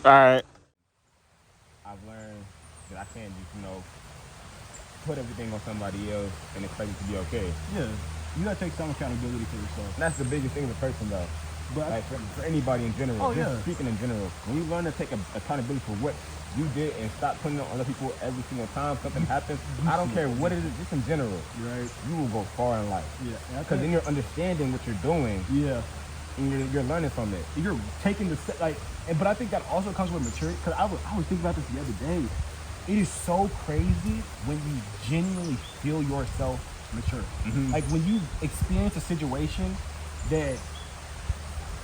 right. I've learned that I can't just, put everything on somebody else and expect it to be okay. Yeah. You gotta take some accountability for yourself. And that's the biggest thing as a person, though. But like for anybody in general, just speaking in general, when you learn to take accountability for what you did and stop putting it on other people every single time something happens, I don't care what it is, just in general, right? You will go far in life. Yeah. Because then you're understanding what you're doing. Yeah. And you're learning from it. You're taking the step, but I think that also comes with maturity. Because I was thinking about this the other day. It is so crazy when you genuinely feel yourself mature. Mm-hmm. Like when you experience a situation that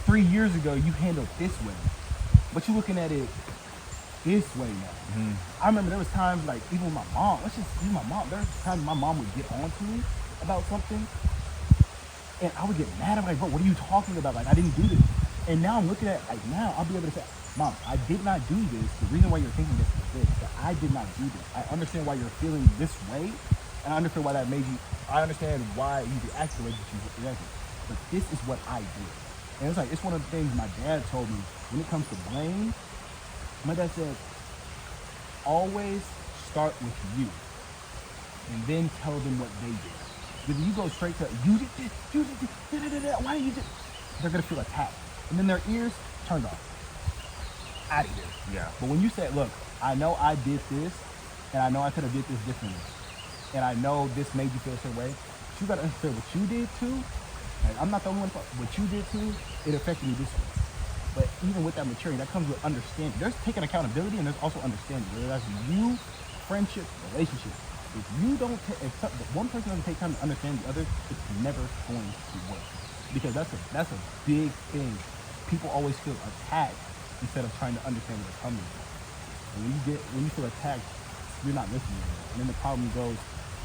3 years ago you handled this way, but you're looking at it this way now. Mm-hmm. I remember there was times like even with my mom. Let's just use my mom. There was times my mom would get on to me about something, and I would get mad. I'm like, bro, what are you talking about? Like I didn't do this. And now I'm looking at it, like now I'll be able to say, Mom, I did not do this. The reason why you're thinking this is this. That I did not do this. I understand why you're feeling this way, and I understand why that made you. I understand why you react the way that you reacted. But this is what I did. And it's like it's one of the things my dad told me when it comes to blame. My dad said, always start with you, and then tell them what they did. Because you go straight to you did this, why did you do? They're gonna feel attacked, and then their ears turned off. Out of here. Yeah. But when you say, look, I know I did this, and I know I could have did this differently, and I know this made you feel a certain way, but you gotta understand what you did too. Like, I'm not the only one. What you did too, it affected me this way. But even with that maturity, that comes with understanding. There's taking accountability, and there's also understanding. Whether that's you, friendship, relationship. If you don't, if one person doesn't take time to understand the other, it's never going to work. Because that's a big thing. People always feel attacked instead of trying to understand where they're coming from. And when you feel attacked, you're not listening. And then the problem goes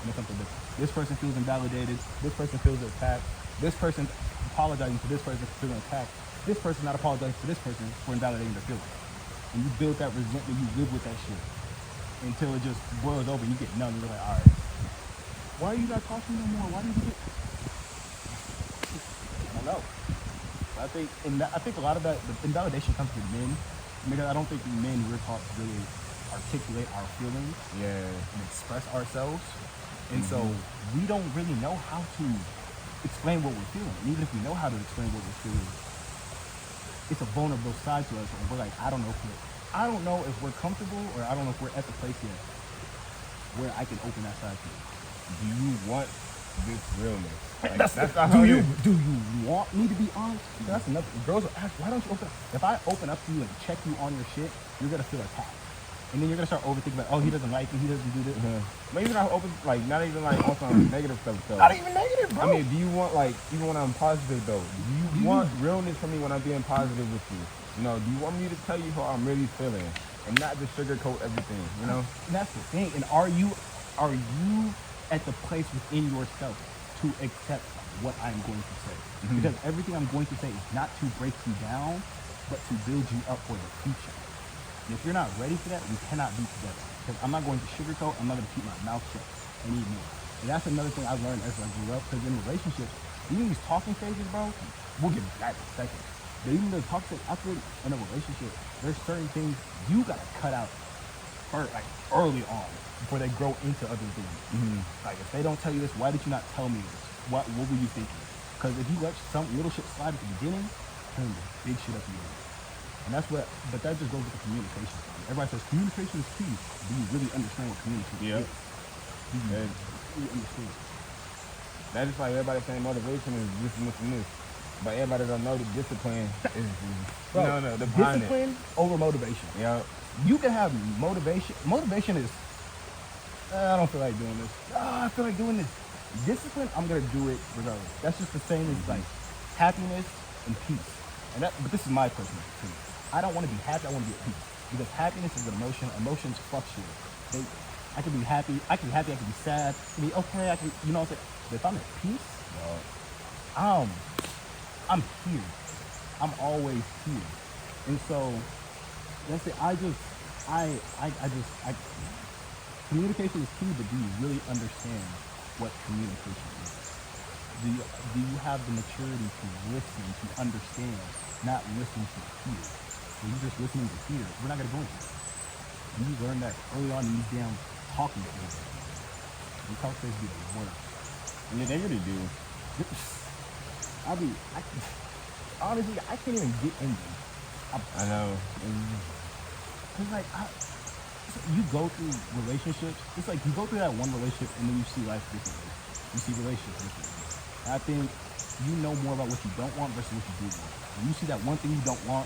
into something different. This person feels invalidated. This person feels attacked. This person's apologizing to this person for feeling attacked. This person not apologizing to this person for invalidating their feelings. And you build that resentment, you live with that shit until it just boils over and you get numb and you're like, all right, why are you not talking no more? Why did you get... I don't know. I think a lot of that, the invalidation comes from men, because I don't think men we're taught to really articulate our feelings and express ourselves. And so we don't really know how to explain what we're feeling. And even if we know how to explain what we're feeling, it's a vulnerable side to us, and we're like, I don't know if we're comfortable, or I don't know if we're at the place yet where I can open that side to you. Do you want this realness? Like, do you want me to be honest? That's another. Girls will ask, why don't you open up? If I open up to you and check you on your shit, you're gonna feel attacked. And then you're gonna start overthinking about, oh, he doesn't like me, he doesn't do this. But even not open, like not even like on some negative stuff. Not even negative, bro. I mean, do you want even when I'm positive though? Do you want realness from me when I'm being positive with you? Do you want me to tell you how I'm really feeling and not just sugarcoat everything? And that's the thing. And are you at the place within yourself to accept what I'm going to say? Because everything I'm going to say is not to break you down, but to build you up for the future. And if you're not ready for that, we cannot be together. Because I'm not going to sugarcoat, I'm not going to keep my mouth shut anymore. And that's another thing I learned as I grew up, because in relationships, even these talking stages, bro, we'll get to that in a second. But even the talk stage after in a relationship, there's certain things you gotta cut out early on before they grow into other things. Like if they don't tell you this, why did you not tell me this? What were you thinking? Because if you let some little shit slide at the beginning, turn the big shit at the end. And that's what, but that just goes with the communication. Everybody says communication is key. Do you really understand what communication is? Do you really understand? That's just like everybody saying motivation is this and this and this. But everybody don't know the discipline is the discipline over motivation. Yeah. You can have motivation. Motivation is, I don't feel like doing this. I feel like doing this. Discipline, I'm gonna do it regardless. That's just the same as like happiness and peace. But this is my personal opinion. I don't want to be happy. I want to be at peace, because happiness is an emotion. Emotions fluctuate. I can be happy. I can be happy. I can be sad. I can be okay. I can, what I'm saying. But if I'm at peace, I'm here. I'm always here. And so, let's say communication is key, but do you really understand what communication is? Do you have the maturity to listen, to understand, not listen to hear? You're just listening to hear. We're not gonna go into it. You learn that early on in these damn talking stages. And talk stages be the worst. Yeah, they really do. Honestly, I can't even get in them. I know. Cause like, you go through relationships. It's like you go through that one relationship and then you see life differently. You see relationships differently. And I think you know more about what you don't want versus what you do want. When you see that one thing you don't want,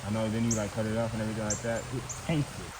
I know. Then you like cut it off and everything like that. it taints it.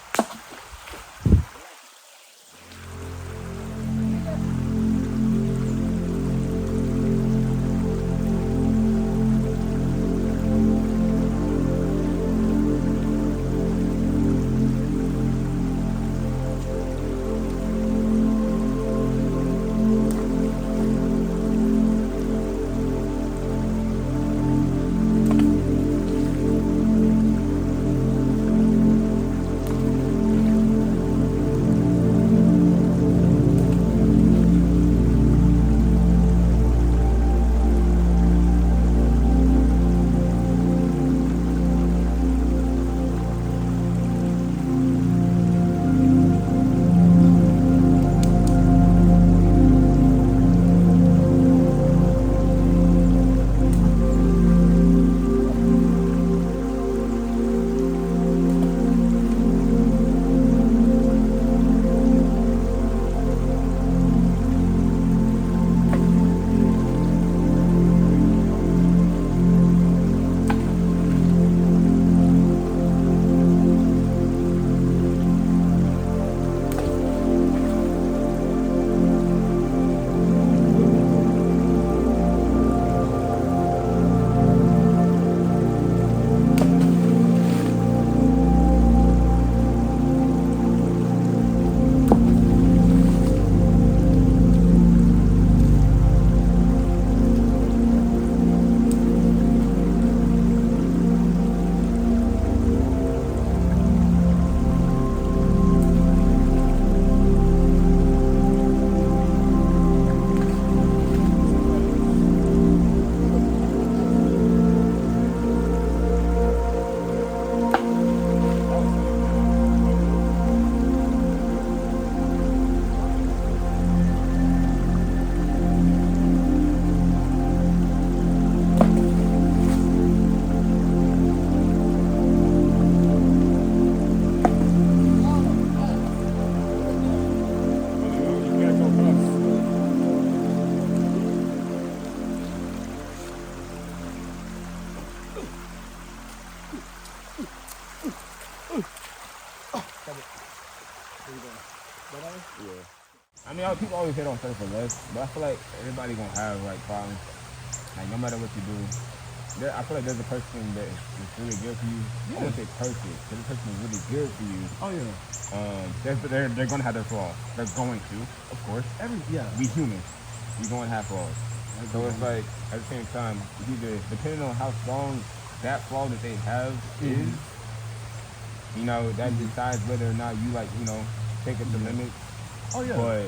I mean, people always hit on surf for less, but I feel like everybody gonna have like problems. Like no matter what you do, I feel like there's a person that is really good for you. I wouldn't say perfect, because the person is really good for you. Oh yeah. They're gonna have their flaws. They're going to, of course. We humans. We gonna have flaws. So it's like at the same time, either depending on how strong that flaw that they have is, you know, that decides whether or not you like, you know, take it to limits. Oh yeah. But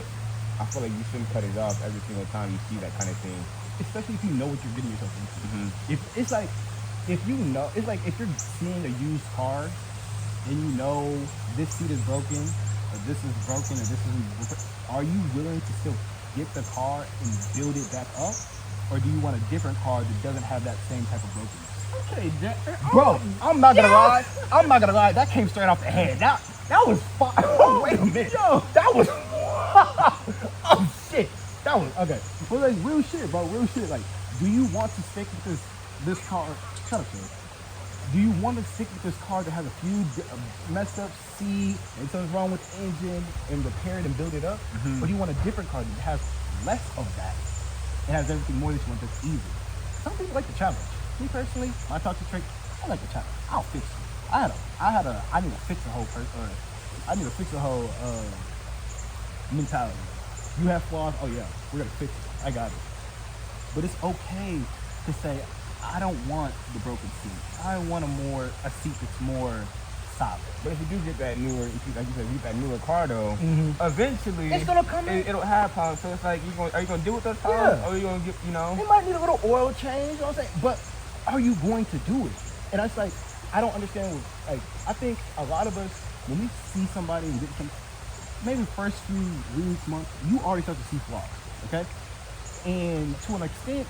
I feel like you shouldn't cut it off every single time you see that kind of thing. Especially if you know what you're getting yourself into. It's like if you know, it's like if you're seeing a used car and you know this seat is broken or this is broken or this isn't, are you willing to still get the car and build it back up, or do you want a different car that doesn't have that same type of brokenness? Okay, bro, I'm not gonna lie. I'm not gonna lie. That came straight off the head. That was fire. Oh, wait a minute. Yo, that was. Oh shit. That was okay. But like real shit, bro. Real shit. Like, do you want to stick with this car? Shut up, sir. Do you want to stick with this car that has a few messed up seat and something's wrong with the engine and repair it and build it up? Or do you want a different car that has less of that and has everything more that you want that's easy? Some people like the challenge. Me personally, when I talk to Trick, I like the challenge. I'll fix it. I need to fix the whole mentality. You have flaws, oh yeah, we're gonna fix it. I got it. But it's okay to say, I don't want the broken seat. I want a seat that's more solid. But if you do get that newer, like you said, you get that newer car though, eventually it's gonna come in. It'll have problems. So it's like, are you gonna deal with those problems? Or are you gonna get, you know? It might need a little oil change, you know what I'm saying? But are you going to do it? And it's like, I don't understand. Like, I think a lot of us, when we see somebody and get some, maybe first few weeks, months, you already start to see flaws, okay? And to an extent,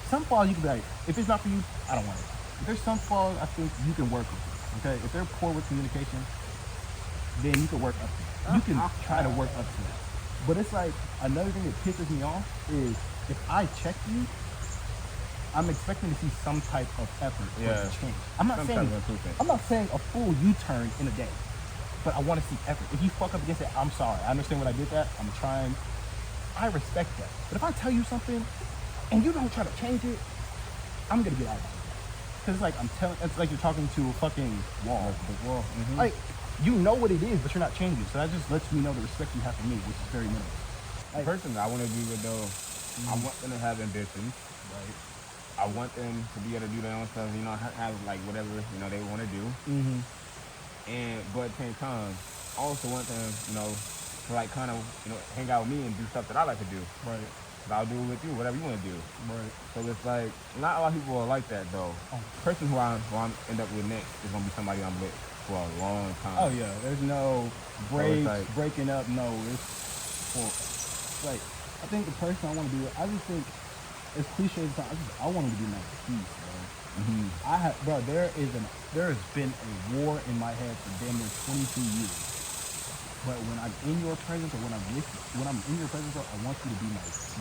some flaws you can be like, if it's not for you, I don't want it. If there's some flaws, I think you can work with it, okay? If they're poor with communication, then you can work up to it. You can try to work up to it. But it's like, another thing that pisses me off is if I check you, I'm expecting to see some type of effort or change. I'm not saying a full U-turn in a day, but I want to see effort. If you fuck up against it, I'm sorry. I understand when I did that. I'm trying. I respect that. But if I tell you something and you don't try to change it, I'm gonna get out of it. Cause it's like it's like you're talking to a fucking wall. Like, you know what it is, but you're not changing. So that just lets me know the respect you have for me, which is very minimal. Like, the person I want to be with, though, I want them to have ambitions. Right. I want them to be able to do their own stuff, you know, have like whatever, you know, they want to do. But at the same time, I also want them, you know, to like kind of, you know, hang out with me and do stuff that I like to do. Right. Cause I'll do it with you, whatever you want to do. Right. So it's like, not a lot of people are like that, though. The person who I'm end up with next is going to be somebody I'm with for a long time. Oh, yeah. There's no breaking up. No, it's like, I think the person I want to be with, I just think, it's cliche as I want him to be my peace, bro. There has been a war in my head for damn near 22 years. But when I'm in your presence, or when I'm in your presence, bro, I want you to be my peace.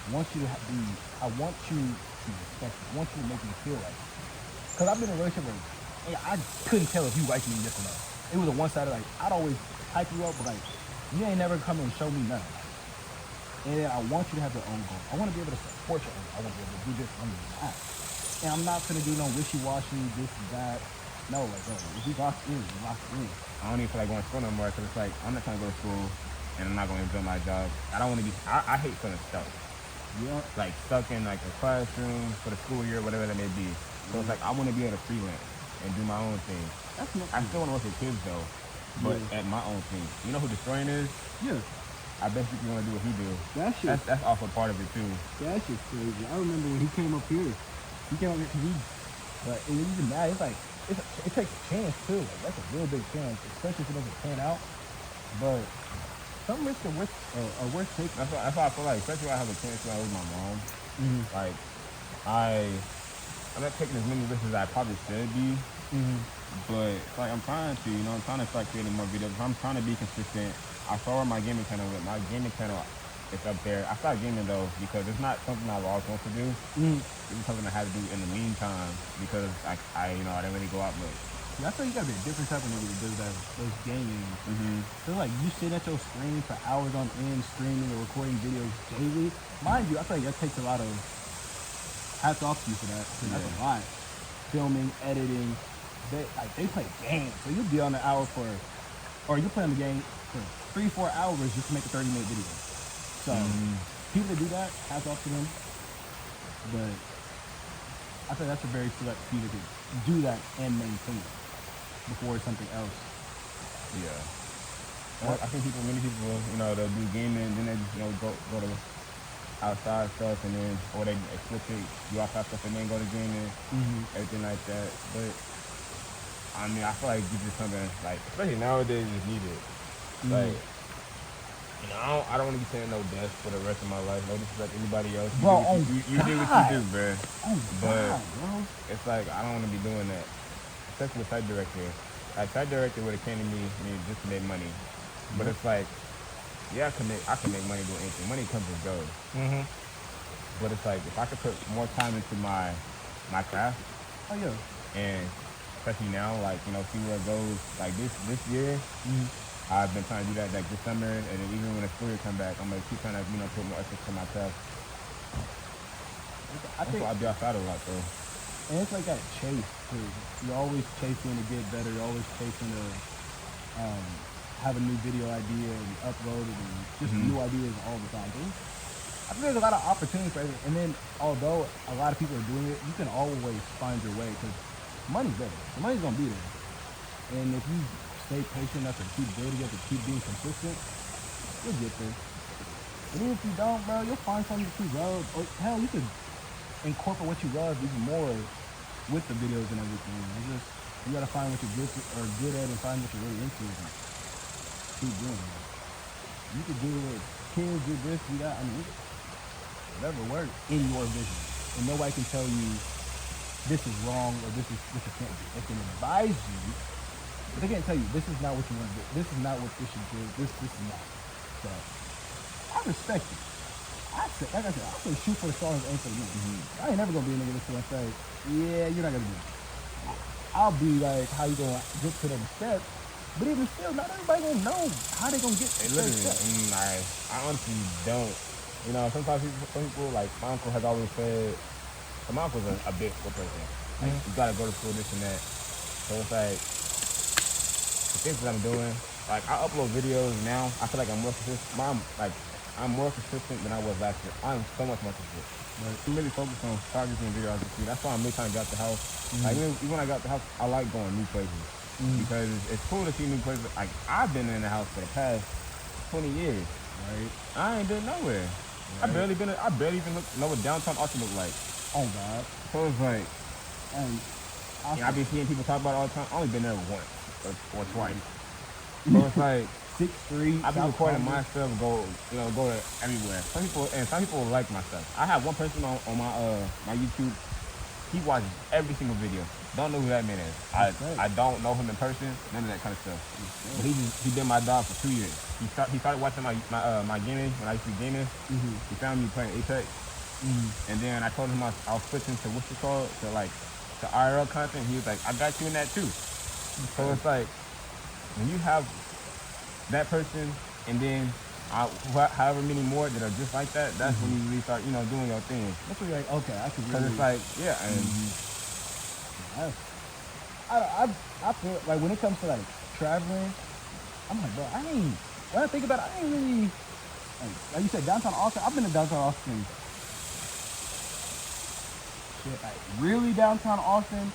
I want you to respect me. I want you to make me feel like it. Cause I've been in a relationship where I couldn't tell if you liked me this or not. It was a one-sided, like, I'd always hype you up, but like, you ain't never come and show me nothing. And then I want you to have your own goal. I want to be able to support your own. I want to be able to do this, I'm doing that. And I'm not going to do no wishy-washy, this and that. No, like, bro, if we locked in, we locked in. I don't even feel like going to school no more, because it's like, I'm not trying to go to school, and I'm not going to enjoy my job. I don't want to be, I hate feeling stuck. Yeah. Like, stuck in, like, a classroom for the school year, whatever that may be. So it's like, I want to be able to freelance and do my own thing. I still want to work with kids, though, but at my own thing. You know who Destroying is? Yeah. I bet you want to do what he do. That's also part of it too. That shit's crazy. I remember when he came up here. But even that, it's like it takes a chance too. Like, that's a real big chance, especially if it doesn't pan out. But some risk are worth taking. That's why I feel like, especially when I have a chance to with my mom. Like, I'm not taking as many risks as I probably should be. But like, I'm trying to, you know, I'm trying to start creating more videos. I'm trying to be consistent. I saw where my gaming channel went. My gaming channel is up there. I started gaming though because it's not something I've always wanted to do. It's something I had to do in the meantime because I didn't really go out much. Yeah, I feel you gotta be a different type of nigga to do those gaming. Feel like you sit at your screen for hours on end, streaming or recording videos daily. Mind you, I feel like that takes a lot of hats off to you for that. That's a lot. Filming, editing. They play games, so you'll be on the hour or you play on the game for 3-4 hours just to make a 30-minute video. So people that do that, hats off to them. But I think that's a very select few that can do that and maintain it before something else. Yeah. I think many people, you know, they'll do gaming, then they just, you know, go to outside stuff, and then or they switch it, do outside stuff, and then go to gaming, everything like that. But I mean, I feel like it's just something like, especially nowadays, it's needed. Like, you know, I don't want to be saying no death for the rest of my life. No disrespect to anybody else. You do what you do, bro. But it's like, I don't want to be doing that. Especially with site director. Like, site director would have came to me just to make money. But it's like, yeah, I can make money doing anything. Money comes and goes. But it's like, if I could put more time into my craft. And especially now, like, you know, see where it goes. Like this year, I've been trying to do that like this summer, and then even when the school year come back, I'm gonna keep trying to, you know, put more effort to my craft. I think I'll be outside a lot though. And it's like that chase too. You're always chasing to get better. You're always chasing to have a new video idea and upload it, and just new ideas all the time. Dude. I think there's a lot of opportunity for everything. And then, although a lot of people are doing it, you can always find your way because money's there. The money's gonna be there. And if you stay patient enough to keep building up and keep being consistent, you'll get there. And even if you don't, bro, you'll find something that you love. Or hell, you could incorporate what you love even more with the videos and everything. It's just you gotta find what you're good at and find what you're really into and keep doing it. You could do it, kids do this, do that. I mean, whatever works in your vision, and nobody can tell you this is wrong or this is can't do. They can advise you, but they can't tell you this is not what you want to do. This is not what this should do. This is not. So I respect it. Like I said, I say shoot for the stars, aim for the moon. I ain't never gonna be a nigga that's gonna say, yeah, you're not gonna do it. I'll be like, how you gonna get to them steps? But even still, not everybody gonna know how they gonna get to those steps. I honestly don't. You know, sometimes some people, like my uncle has always said, my uncle's a big school person. Like, you gotta go to school, this and that. So it's like, the things that I'm doing, like I upload videos now, I feel like I'm more consistent. I'm more consistent than I was last year. I'm so much more consistent. Like, I'm really focused on targeting videography. That's why I'm trying to get out the house. Like even when I got the house, I like going new places because it's cool to see new places. Like I've been in the house for the past 20 years. Right. I ain't been nowhere. Right. I barely even know what downtown Austin look like. Oh God. So it's like, I've been seeing people talk about it all the time. I only been there once or twice. So it's like 6th Street. I've been recording my stuff, go to everywhere. Some people like my stuff. I have one person on my YouTube. He watches every single video. Don't know who that man is. I don't know him in person. None of that kind of stuff. But he been my dog for 2 years. He started watching my gaming when I used to be gaming. He found me playing Apex. And then I told him I was switching to what's it called to IRL content. He was like, I got you in that too. So it's like when you have that person, and then however many more that are just like that, that's when you really start, doing your thing. That's when you're like, okay, I can really... Because it's like, yeah, and... I feel like when it comes to like traveling, I'm like, bro, when I think about it, I ain't really... Like you said, downtown Austin, I've been to downtown Austin. Like really downtown Austin,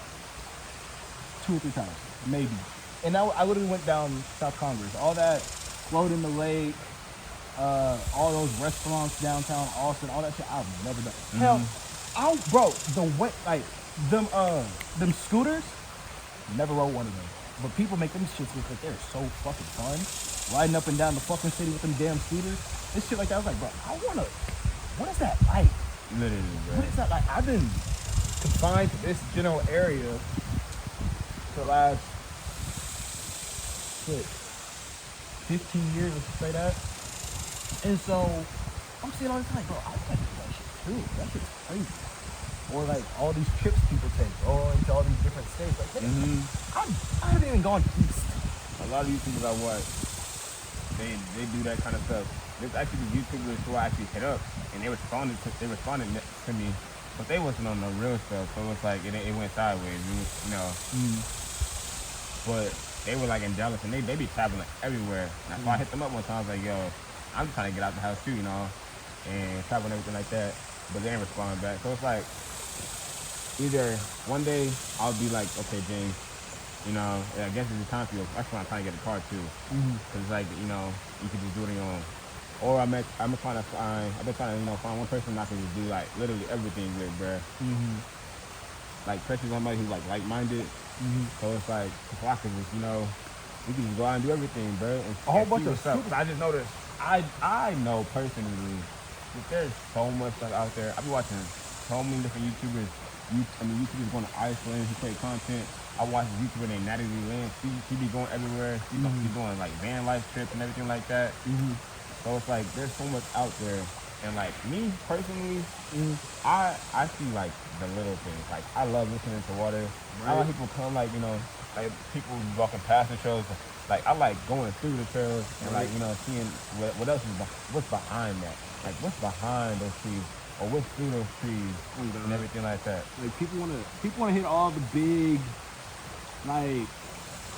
2 or 3 times, maybe. And I literally went down South Congress. All that, float in the lake, all those restaurants downtown Austin, all that shit, I've never done. Hell, bro, them scooters, never rode one of them. But people make them shits look like they're so fucking fun. Riding up and down the fucking city with them damn scooters. This shit like that, I was like, bro, what is that like? Literally, bro. What is that like? I've been confined to this general area for the last 15 years, let's say that. And so I'm seeing all this like, bro, I want to do that shit too. That shit's crazy. Or like all these trips people take, into all these different states. Like, I haven't even gone east. A lot of YouTubers I watch, they do that kind of stuff. There's actually the YouTubers who I actually hit up, and they responded to me, but they wasn't on the real stuff. So it's like it went sideways, But they were like in Dallas, and they be traveling everywhere. And so I hit them up one time. I was like, yo, I'm just trying to get out the house too, and travel and everything like that. But they didn't respond back. So it's like either one day I'll be like, okay, James, I guess it's time for you. That's when I'm trying to get a car too, because it's like you can just do it on your own. Or I've been trying to find one person I can just do like literally everything with, bruh. Like especially somebody who's like-minded. So it's like, if I could just, we can just go out and do everything, bro. And a whole bunch of stuff. I just noticed, I know personally that there's so much stuff out there. I've been watching so many different YouTubers. YouTubers going to Iceland who create content. I watch a YouTuber named Natalie Lynn. She be going everywhere. She be doing like van life trips and everything like that. So it's like, there's so much out there. And like me personally, I see like the little things. Like I love listening to water. Right. I like people come like people walking past the trails. Like I like going through the trails and like seeing what else is what's behind that. Like what's behind those trees or what's through those trees and everything like that. Like people wanna hit all the big like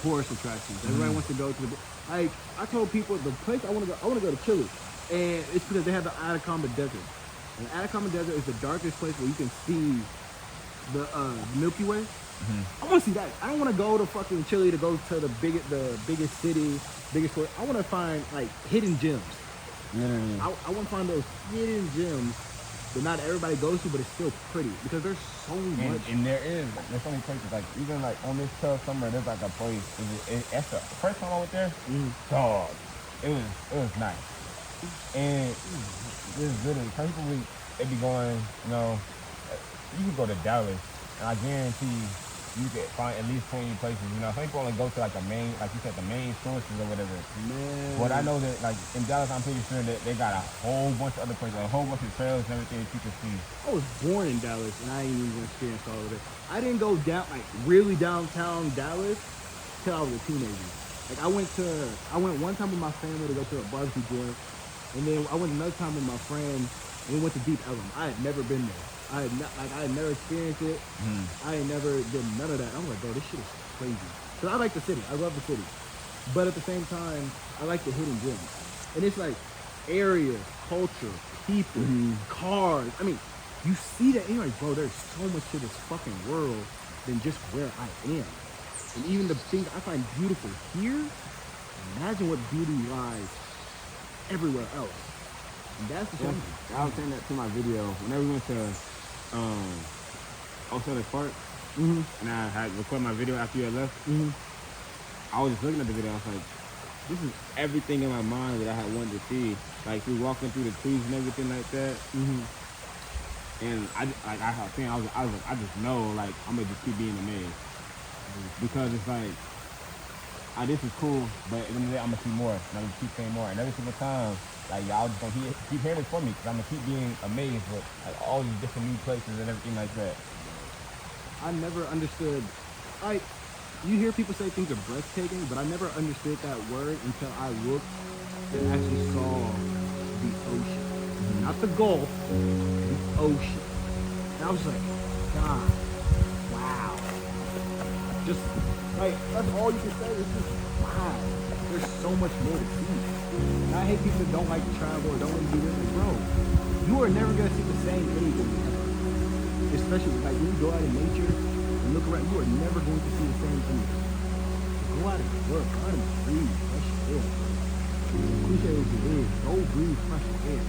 tourist attractions. Everybody wants to go to the like I told people the place I wanna go to Chile. And it's because they have the Atacama Desert. And the Atacama Desert is the darkest place where you can see the Milky Way. I want to see that. I don't want to go to fucking Chile to go to the biggest city, biggest place. I want to find like hidden gems. I want to find those hidden gems that not everybody goes to, but it's still pretty because there's so much. And there's so many places, like even like on this tough summer, there's like a place. That's the first time I went there. Dog, it was nice. And there's literally some people they be going, you know, you can go to Dallas, and I guarantee you could find at least 20 places. You know, some people only go to like the main, like you said, the main sources or whatever. Man. But I know that like in Dallas, I'm pretty sure that they got a whole bunch of other places, a whole bunch of trails and everything that you can see. I was born in Dallas, and I ain't even experienced all of it. I didn't go down like really downtown Dallas till I was a teenager. Like I went one time with my family to go to a barbecue joint, and then I went another time with my friend, and we went to Deep Ellum. I had never been there. I had never experienced it. I had never did none of that. I was like, bro, this shit is crazy. Cause I like the city. I love the city. But at the same time, I like the hidden gems. And it's like areas, culture, people, cars. I mean, you see that and you're like, bro, there's so much to this fucking world than just where I am. And even the things I find beautiful here, imagine what beauty lies everywhere else. And that's the thing. I was saying that to my video. Whenever we went to O'Sullivan Park, and I had recorded my video after you had left, I was just looking at the video. I was like, this is everything in my mind that I had wanted to see. Like through walking through the trees and everything like that. And I just know like I'm gonna just keep being amazed because it's like, this is cool, but at the end of the day, I'm gonna see more, and I'm gonna keep saying more, and every single time, like y'all just gonna keep hearing this from me, because I'm gonna keep being amazed with like all these different new places and everything like that. I never understood, like, you hear people say things are breathtaking, but I never understood that word until I looked and actually saw the ocean. Not the Gulf, the ocean. And I was like, God, wow. Just, like, that's all you can say is just, wow. There's so much more to see. And I hate people that don't like to travel or don't want to do this. Like, bro, you are never going to see the same thing ever. Especially, like, when you go out in nature and look around, you are never going to see the same thing. Go out and work, go out and breathe fresh air. Cliche as it is, go breathe fresh air.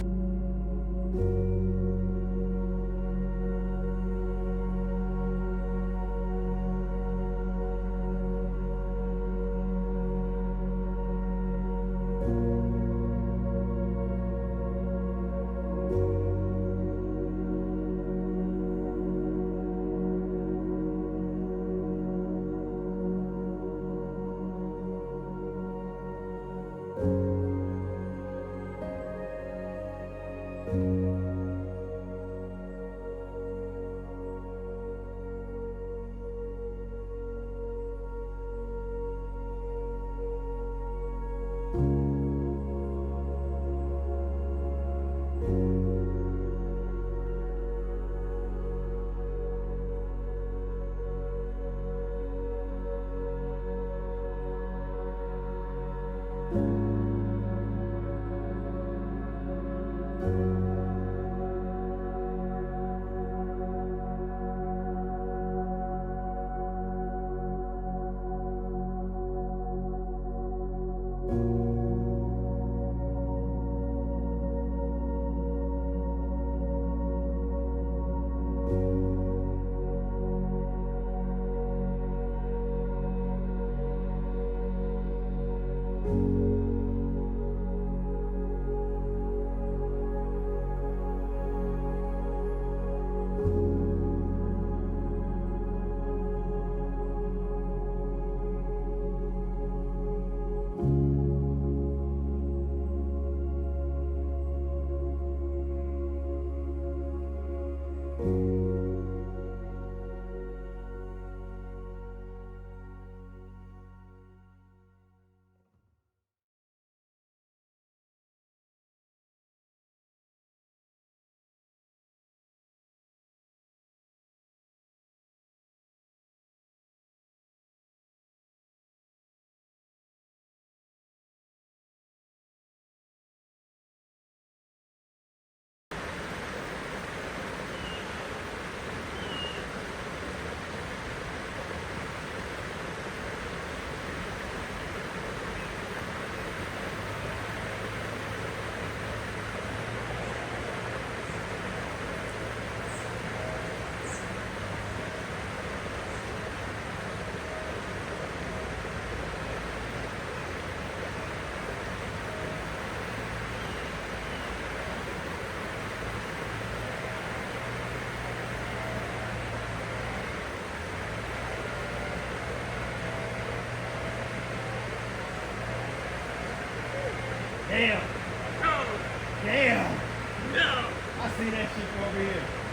people over here.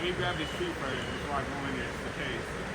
Let me grab this tree first before I go in there, just in case.